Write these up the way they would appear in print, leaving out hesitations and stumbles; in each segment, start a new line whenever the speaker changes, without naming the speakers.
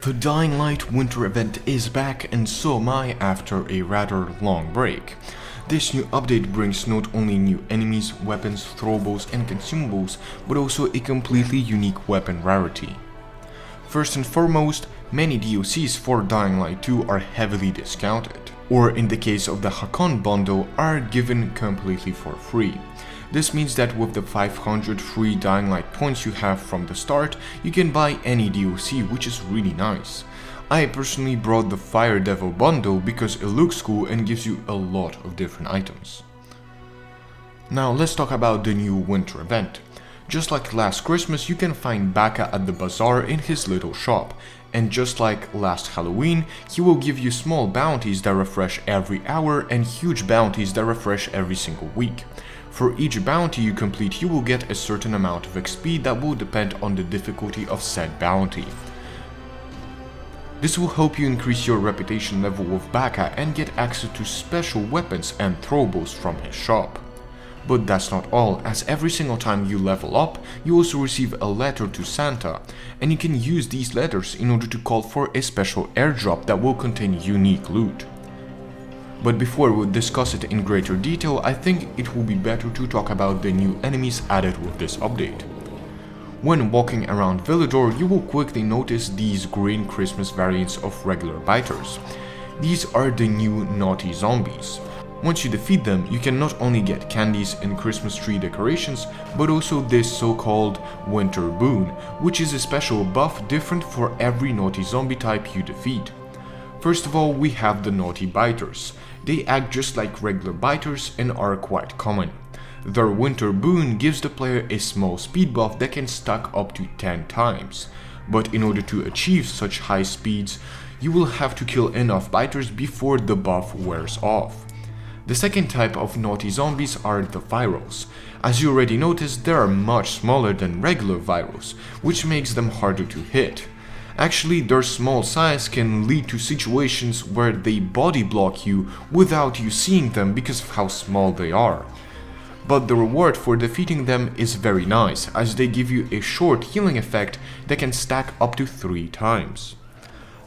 The Dying Light winter event is back, and so am I after a rather long break. This new update brings not only new enemies, weapons, throwables and consumables, but also a completely unique weapon rarity. First and foremost, many DLCs for Dying Light 2 are heavily discounted, or in the case of the Hakon bundle, are given completely for free. This means that with the 500 free Dying Light points you have from the start, you can buy any DLC, which is really nice. I personally brought the Fire Devil bundle because it looks cool and gives you a lot of different items. Now let's talk about the new winter event. Just like last Christmas, you can find Baka at the bazaar in his little shop, and just like last Halloween, he will give you small bounties that refresh every hour and huge bounties that refresh every single week. For each bounty you complete, you will get a certain amount of XP that will depend on the difficulty of said bounty. This will help you increase your reputation level with Baka and get access to special weapons and throwables from his shop. But that's not all, as every single time you level up, you also receive a letter to Santa, and you can use these letters in order to call for a special airdrop that will contain unique loot. But before we discuss it in greater detail, I think it will be better to talk about the new enemies added with this update. When walking around Villedor, you will quickly notice these green Christmas variants of regular biters. These are the new naughty zombies. Once you defeat them, you can not only get candies and Christmas tree decorations, but also this so-called winter boon, which is a special buff different for every naughty zombie type you defeat. First of all, we have the naughty biters. They act just like regular biters and are quite common. Their winter boon gives the player a small speed buff that can stack up to 10 times. But in order to achieve such high speeds, you will have to kill enough biters before the buff wears off. The second type of naughty zombies are the virals. As you already noticed, they are much smaller than regular virals, which makes them harder to hit. Actually, their small size can lead to situations where they body block you without you seeing them because of how small they are. But the reward for defeating them is very nice, as they give you a short healing effect that can stack up to 3 times.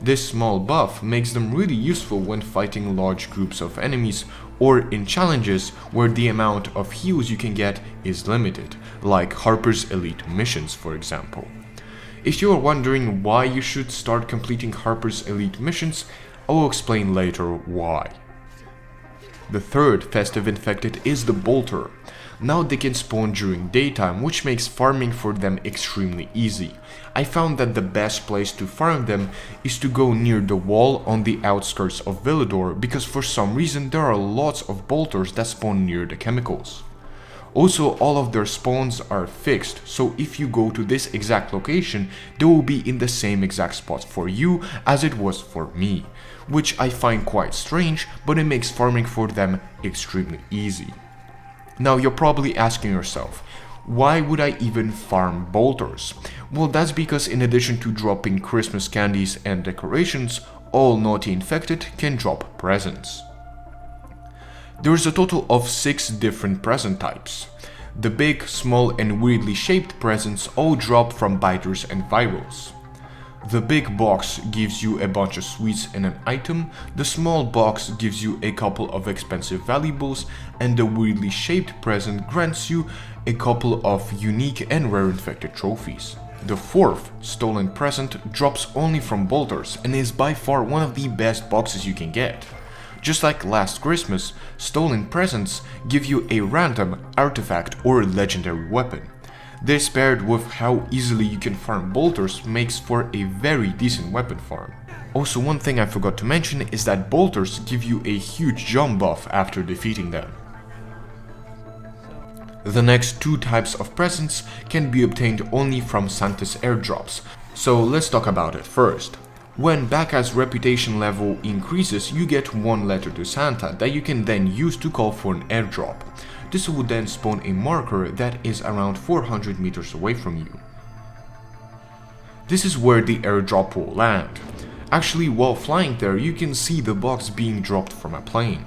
This small buff makes them really useful when fighting large groups of enemies or in challenges where the amount of heals you can get is limited, like Harper's Elite missions for example. If you are wondering why you should start completing Harper's Elite missions, I will explain later why. The third festive infected is the Bolter. Now they can spawn during daytime, which makes farming for them extremely easy. I found that the best place to farm them is to go near the wall on the outskirts of Villedor, because for some reason there are lots of bolters that spawn near the chemicals. Also, all of their spawns are fixed, so if you go to this exact location, they will be in the same exact spot for you as it was for me, which I find quite strange, but it makes farming for them extremely easy. Now you're probably asking yourself, why would I even farm bolters? Well, that's because in addition to dropping Christmas candies and decorations, all naughty infected can drop presents. There's a total of 6 different present types. The big, small and weirdly shaped presents all drop from biters and virals. The big box gives you a bunch of sweets and an item, the small box gives you a couple of expensive valuables, and the weirdly shaped present grants you a couple of unique and rare infected trophies. The fourth stolen present drops only from bolters and is by far one of the best boxes you can get. Just like last Christmas, stolen presents give you a random artifact or legendary weapon. This paired with how easily you can farm bolters makes for a very decent weapon farm. Also, one thing I forgot to mention is that bolters give you a huge jump buff after defeating them. The next 2 types of presents can be obtained only from Santa's airdrops, so let's talk about it first. When Baka's reputation level increases, you get 1 letter to Santa that you can then use to call for an airdrop. This will then spawn a marker that is around 400 meters away from you. This is where the airdrop will land. Actually, while flying there, you can see the box being dropped from a plane.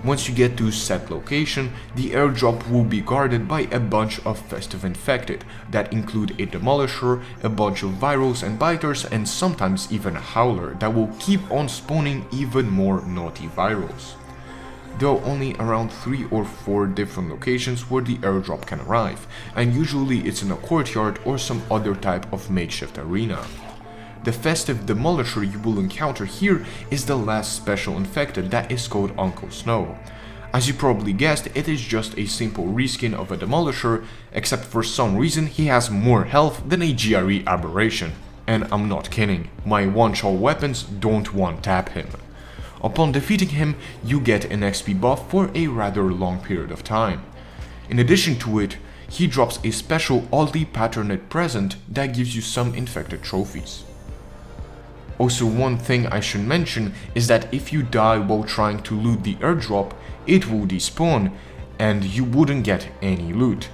Once you get to set location, the airdrop will be guarded by a bunch of festive infected that include a demolisher, a bunch of virals and biters, and sometimes even a howler that will keep on spawning even more naughty virals. There are only around 3 or 4 different locations where the airdrop can arrive, and usually it's in a courtyard or some other type of makeshift arena. The festive demolisher you will encounter here is the last special infected that is called Uncle Snow. As you probably guessed, it is just a simple reskin of a demolisher, except for some reason he has more health than a GRE aberration. And I'm not kidding, my one-shot weapons don't one-tap him. Upon defeating him, you get an XP buff for a rather long period of time. In addition to it, he drops a special oddly patterned present that gives you some infected trophies. Also, one thing I should mention is that if you die while trying to loot the airdrop, it will despawn and you wouldn't get any loot.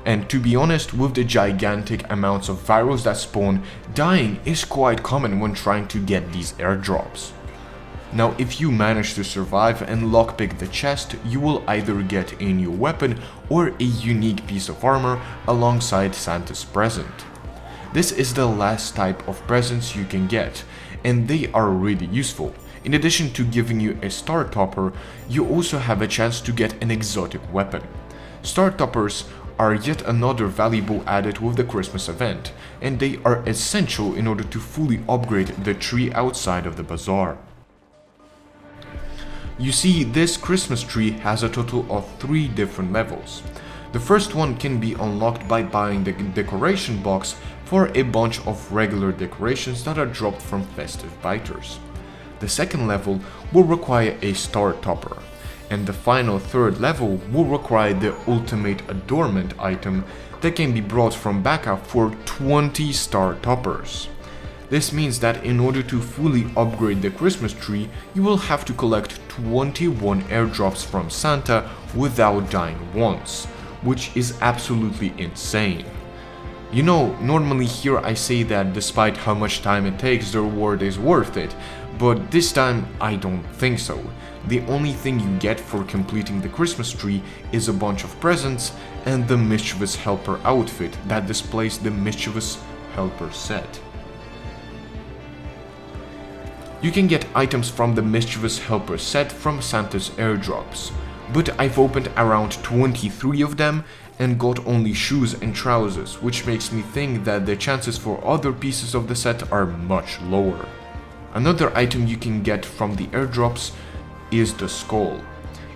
And to be honest, with the gigantic amounts of virals that spawn, dying is quite common when trying to get these airdrops. Now, if you manage to survive and lockpick the chest, you will either get a new weapon or a unique piece of armor alongside Santa's present. This is the last type of presents you can get, and they are really useful. In addition to giving you a star topper, you also have a chance to get an exotic weapon. Star toppers are yet another valuable added with the Christmas event, and they are essential in order to fully upgrade the tree outside of the bazaar. You see, this Christmas tree has a total of 3 different levels. The first one can be unlocked by buying the decoration box for a bunch of regular decorations that are dropped from festive biters. The second level will require a star topper, and the final third level will require the ultimate adornment item that can be brought from backup for 20 star toppers. This means that in order to fully upgrade the Christmas tree, you will have to collect 21 airdrops from Santa without dying once, which is absolutely insane. You know, normally here I say that despite how much time it takes, the reward is worth it, but this time I don't think so. The only thing you get for completing the Christmas tree is a bunch of presents and the Mischievous Helper outfit that displays the Mischievous Helper Set. You can get items from the Mischievous Helper Set from Santa's airdrops, but I've opened around 23 of them and got only shoes and trousers, which makes me think that the chances for other pieces of the set are much lower. Another item you can get from the airdrops is the skull.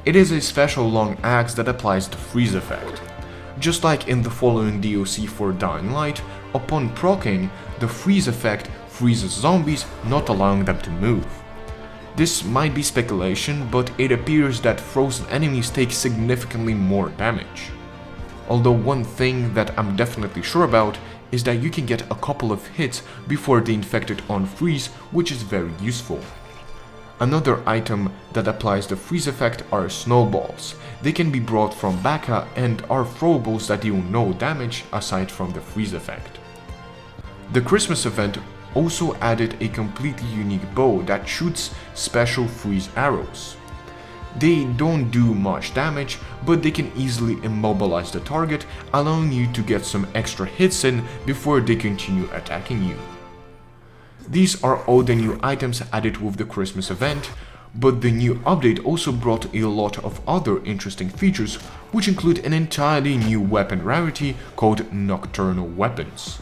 It is a special long axe that applies the freeze effect. Just like in the following DLC for Dying Light, upon proccing, the freeze effect freezes zombies, not allowing them to move. This might be speculation, but it appears that frozen enemies take significantly more damage. Although one thing that I'm definitely sure about is that you can get a couple of hits before the infected unfreeze, which is very useful. Another item that applies the freeze effect are snowballs. They can be brought from Bacca and are throwables that deal no damage aside from the freeze effect. The Christmas event also added a completely unique bow that shoots special freeze arrows. They don't do much damage, but they can easily immobilize the target, allowing you to get some extra hits in before they continue attacking you. These are all the new items added with the Christmas event, but the new update also brought a lot of other interesting features, which include an entirely new weapon rarity called Nocturnal Weapons.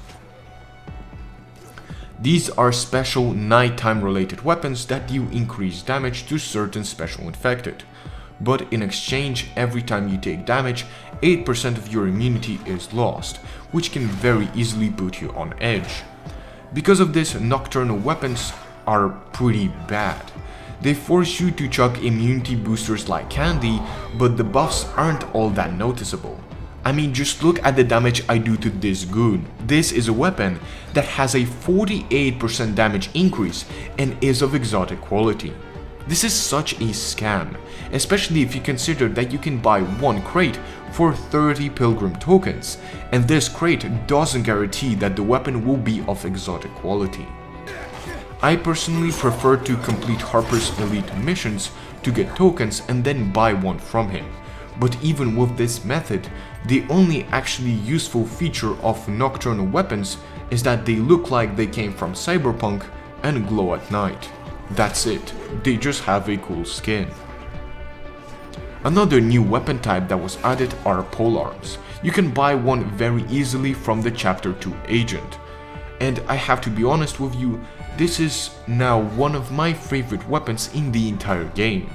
These are special nighttime related weapons that deal increased damage to certain special infected, but in exchange, every time you take damage, 8% of your immunity is lost, which can very easily put you on edge. Because of this, Nocturnal Weapons are pretty bad. They force you to chuck immunity boosters like candy, but the buffs aren't all that noticeable. I mean, just look at the damage I do to this goon. This is a weapon that has a 48% damage increase and is of exotic quality. This is such a scam, especially if you consider that you can buy one crate for 30 pilgrim tokens, and this crate doesn't guarantee that the weapon will be of exotic quality. I personally prefer to complete Harper's elite missions to get tokens and then buy one from him. But even with this method, the only actually useful feature of Nocturnal Weapons is that they look like they came from Cyberpunk and glow at night. That's it, they just have a cool skin. Another new weapon type that was added are Polearms. You can buy one very easily from the Chapter 2 agent. And I have to be honest with you, this is now one of my favorite weapons in the entire game.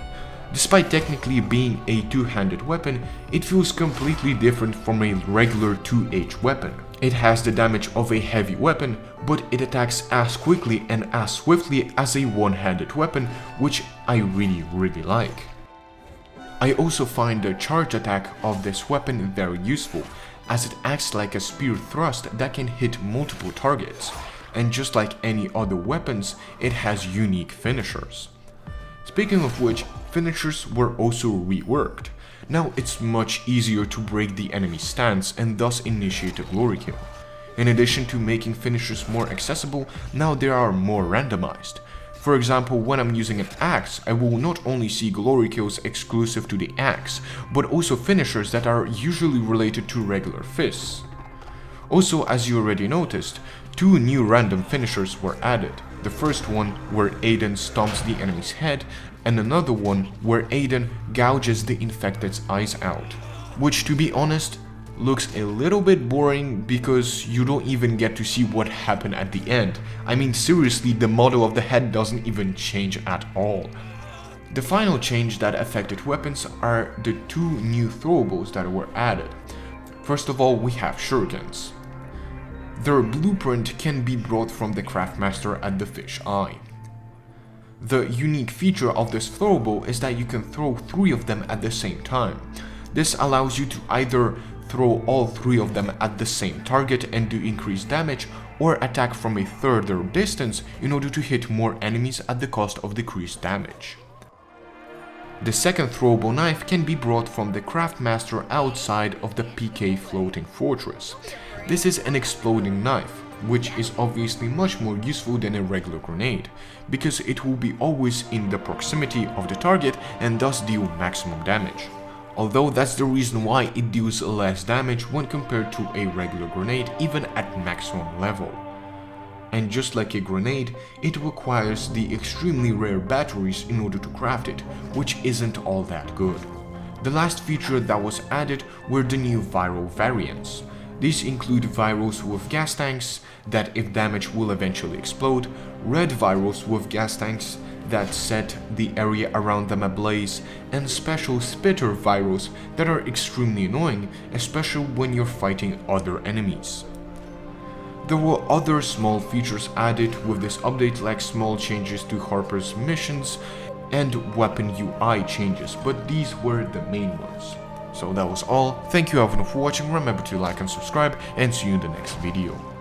Despite technically being a two-handed weapon, it feels completely different from a regular 2H weapon. It has the damage of a heavy weapon, but it attacks as quickly and as swiftly as a one-handed weapon, which I really like. I also find the charge attack of this weapon very useful, as it acts like a spear thrust that can hit multiple targets, and just like any other weapons, it has unique finishers. Speaking of which, finishers were also reworked. Now it's much easier to break the enemy's stance and thus initiate a glory kill. In addition to making finishers more accessible, now they are more randomized. For example, when I'm using an axe, I will not only see glory kills exclusive to the axe, but also finishers that are usually related to regular fists. Also, as you already noticed, two new random finishers were added. The first one where Aiden stomps the enemy's head, and another one where Aiden gouges the infected's eyes out. Which, to be honest, looks a little bit boring because you don't even get to see what happened at the end. I mean, seriously, the model of the head doesn't even change at all. The final change that affected weapons are the two new throwables that were added. First of all, we have Shurikens. Their blueprint can be brought from the Craftmaster at the Fish Eye. The unique feature of this throwable is that you can throw 3 of them at the same time. This allows you to either throw all 3 of them at the same target and do increased damage, or attack from a further distance in order to hit more enemies at the cost of decreased damage. The second throwable knife can be brought from the Craftmaster outside of the PK floating fortress. This is an exploding knife, which is obviously much more useful than a regular grenade, because it will be always in the proximity of the target and thus deal maximum damage. Although that's the reason why it deals less damage when compared to a regular grenade even at maximum level. And just like a grenade, it requires the extremely rare batteries in order to craft it, which isn't all that good. The last feature that was added were the new viral variants. These include virals with gas tanks that if damaged will eventually explode, red virals with gas tanks that set the area around them ablaze, and special spitter virals that are extremely annoying, especially when you're fighting other enemies. There were other small features added with this update, like small changes to Harper's missions and weapon UI changes, but these were the main ones. So that was all. Thank you everyone for watching, remember to like and subscribe, and see you in the next video.